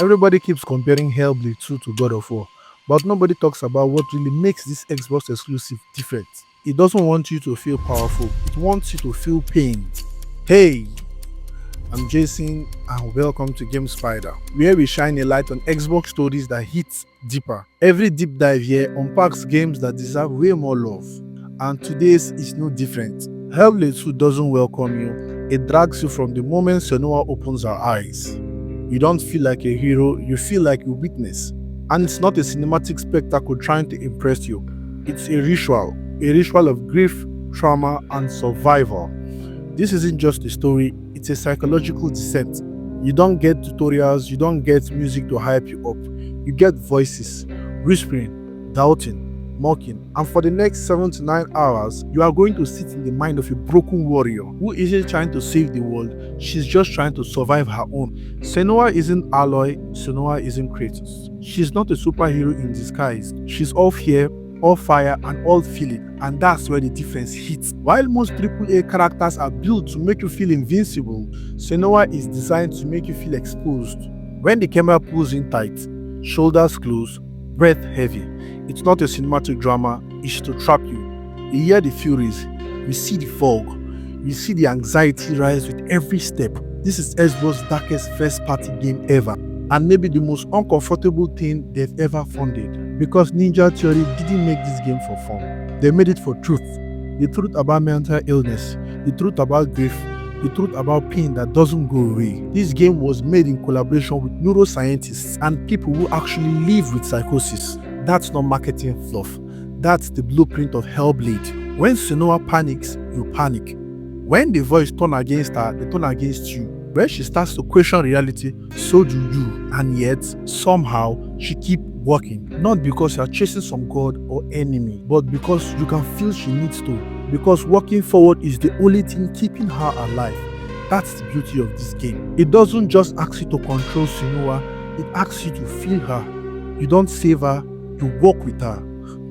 Everybody keeps comparing Hellblade 2 to God of War, but nobody talks about what really makes this Xbox exclusive different. It doesn't want you to feel powerful, it wants you to feel pain. Hey, I'm Jason and welcome to Game Spider, where we shine a light on Xbox stories that hit deeper. Every deep dive here unpacks games that deserve way more love, and today's is no different. Hellblade 2 doesn't welcome you, it drags you from the moment Senua opens her eyes. You don't feel like a hero, you feel like a witness. And it's not a cinematic spectacle trying to impress you. It's a ritual of grief, trauma, and survival. This isn't just a story, it's a psychological descent. You don't get tutorials, you don't get music to hype you up. You get voices, whispering, doubting, mocking, and for the next 7 to 9 hours, you are going to sit in the mind of a broken warrior who isn't trying to save the world, she's just trying to survive her own. Senua isn't Aloy, Senua isn't Kratos. She's not a superhero in disguise. She's all fear, all fire, and all feeling, and that's where the difference hits. While most AAA characters are built to make you feel invincible, Senua is designed to make you feel exposed. When the camera pulls in tight, shoulders close, breath heavy, it's not a cinematic drama, it's to trap you. You hear the furies, you see the fog, you see the anxiety rise with every step. This is Xbox's darkest first-party game ever, and maybe the most uncomfortable thing they've ever funded. Because Ninja Theory didn't make this game for fun. They made it for truth. The truth about mental illness, the truth about grief, the truth about pain that doesn't go away. This game was made in collaboration with neuroscientists and people who actually live with psychosis. That's not marketing fluff. That's the blueprint of Hellblade. When Senua panics, you panic. When the voice turns against her, they turn against you. When she starts to question reality, so do you. And yet, somehow, she keeps walking. Not because you're chasing some god or enemy, but because you can feel she needs to. Because walking forward is the only thing keeping her alive. That's the beauty of this game. It doesn't just ask you to control Senua, it asks you to feel her. You don't save her, you walk with her.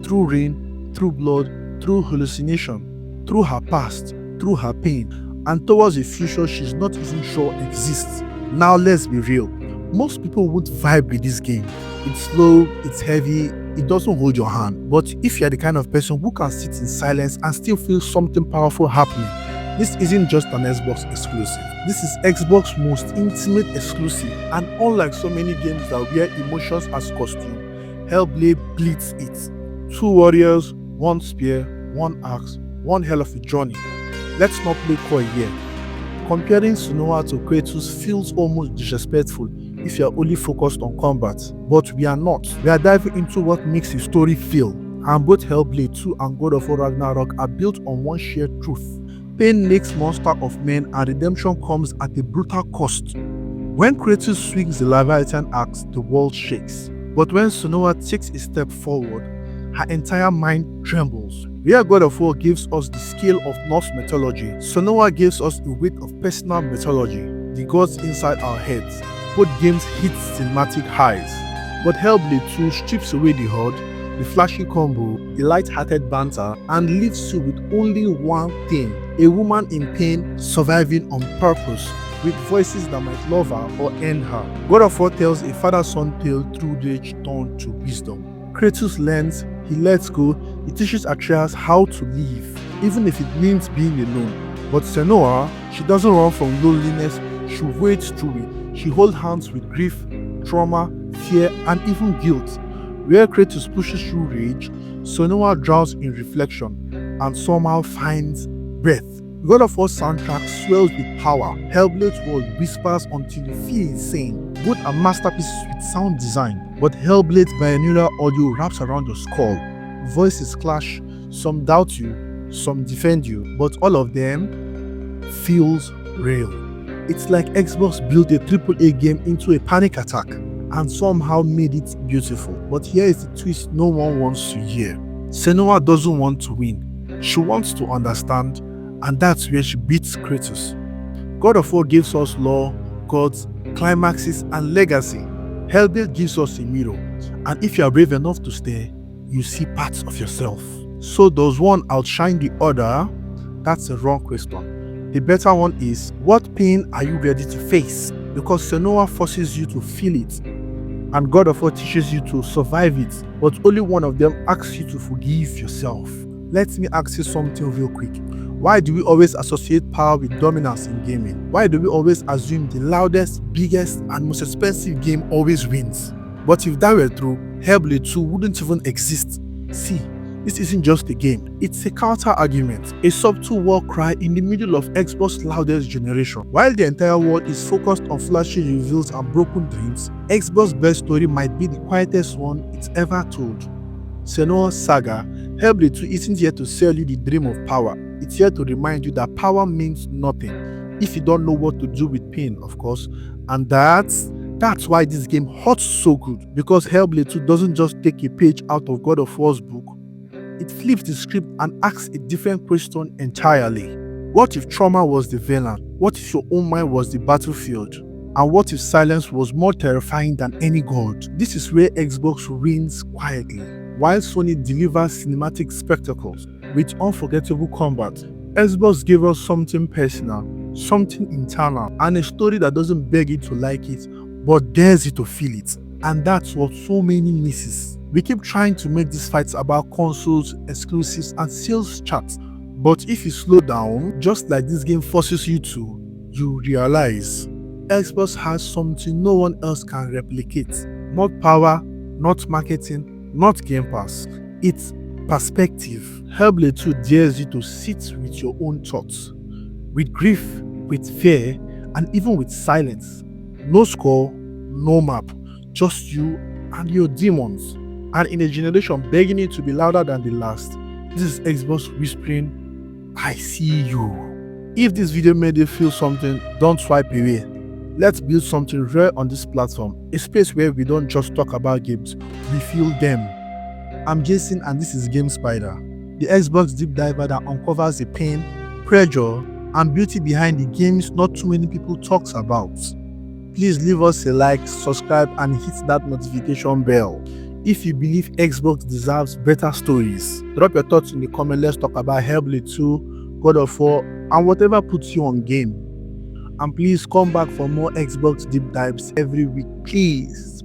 Through rain, through blood, through hallucination, through her past, through her pain, and towards a future she's not even sure exists. Now let's be real. Most people won't vibe with this game. It's slow, it's heavy, it doesn't hold your hand. But if you're the kind of person who can sit in silence and still feel something powerful happening, this isn't just an Xbox exclusive. This is Xbox's most intimate exclusive, and unlike so many games that wear emotions as costume, Hellblade bleeds it. 2 warriors, 1 spear, 1 axe, one hell of a journey. Let's not play coy here. Comparing Senua to Kratos feels almost disrespectful if you're only focused on combat, but we are not. We are diving into what makes a story feel, and both Hellblade 2 and God of War Ragnarok are built on one shared truth. Pain makes monster of men, and redemption comes at a brutal cost. When Kratos swings the Leviathan axe, the world shakes. But when Senua takes a step forward, her entire mind trembles. Where God of War gives us the scale of Norse mythology, Senua gives us a weight of personal mythology, the gods inside our heads. Both games hit cinematic highs, but Hellblade 2 strips away the horde, the flashy combo, the light-hearted banter, and leaves you with only one thing: a woman in pain surviving on purpose, with voices that might love her or end her. God of War tells a father-son tale through rage turned to wisdom. Kratos learns, he lets go, he teaches Atreus how to live, even if it means being alone. But Senua, she doesn't run from loneliness, she wades through it. She holds hands with grief, trauma, fear, and even guilt. Where Kratos pushes through rage, Senua drowns in reflection and somehow finds breath. God of War soundtrack swells with power. Hellblade's world whispers until you feel insane. Both are masterpieces with sound design, but Hellblade's binaural audio wraps around your skull. Voices clash, some doubt you, some defend you, but all of them feels real. It's like Xbox built a AAA game into a panic attack and somehow made it beautiful. But here is the twist no one wants to hear. Senua doesn't want to win. She wants to understand, and that's where she beats Kratos. God of War gives us lore, gods, climaxes, and legacy. Hellblade gives us a mirror, and if you are brave enough to stare, you see parts of yourself. So does one outshine the other? That's a wrong question. The better one is, what pain are you ready to face? because Senua forces you to feel it, and God of War teaches you to survive it, but only one of them asks you to forgive yourself. Let me ask you something real quick. Why do we always associate power with dominance in gaming? Why do we always assume the loudest, biggest, and most expensive game always wins? But if that were true, Hellblade 2 wouldn't even exist. See, this isn't just a game, it's a counter-argument, a subtle war cry in the middle of Xbox's loudest generation. While the entire world is focused on flashy reveals and broken dreams, Xbox's best story might be the quietest one it's ever told. Senua's Saga, Hellblade 2 isn't here to sell you the dream of power, it's here to remind you that power means nothing if you don't know what to do with pain, of course, and that's why this game hurts so good, because Hellblade 2 doesn't just take a page out of God of War's book, it flips the script and asks a different question entirely. What if trauma was the villain? What if your own mind was the battlefield? And what if silence was more terrifying than any god? This is where Xbox wins quietly. While Sony delivers cinematic spectacles with unforgettable combat, Xbox gave us something personal, something internal, and a story that doesn't beg you to like it, but dares you to feel it. And that's what so many misses. We keep trying to make these fights about consoles, exclusives, and sales charts, but if you slow down, just like this game forces you to, you realize Xbox has something no one else can replicate. Not power, not marketing, not Game Pass. It's perspective. Hellblade 2 dares you to sit with your own thoughts, with grief, with fear, and even with silence. No score, no map, just you and your demons. And in a generation begging you to be louder than the last, this is Xbox whispering, I see you. If this video made you feel something, don't swipe away. Let's build something rare on this platform, a space where we don't just talk about games, we feel them. I'm Jason and this is Game Spider, the Xbox deep diver that uncovers the pain, pressure, and beauty behind the games not too many people talk about. Please leave us a like, subscribe, and hit that notification bell. If you believe Xbox deserves better stories, drop your thoughts in the comment. Let's talk about Hellblade 2, God of War, and whatever puts you on game. And please come back for more Xbox deep dives every week. Please.